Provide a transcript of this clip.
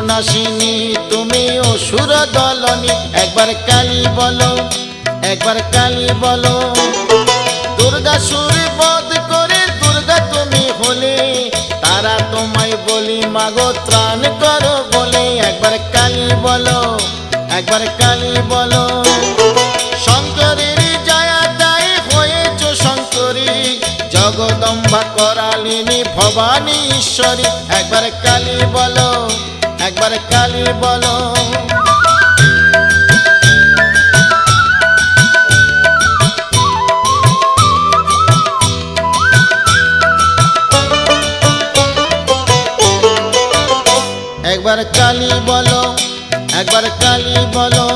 নাশিনী তুমি অসুর দলনী, একবার কালী বলো, একবার কালী বলো। দুর্গাসুর বধ করে দুর্গা তুমি হলে, তারা তোমায় বলি মাগো ত্রাণ করো বলে, একবার কালী বলো, একবার কালী বলো। শঙ্করের জয়াদায় হয়েছ শঙ্করী, জগদম্বা করালিনী ভবানী ঈশ্বরী, একবার কালী বলো, একবার কালী বলো। একবার কালী বলো, একবার কালী বলো।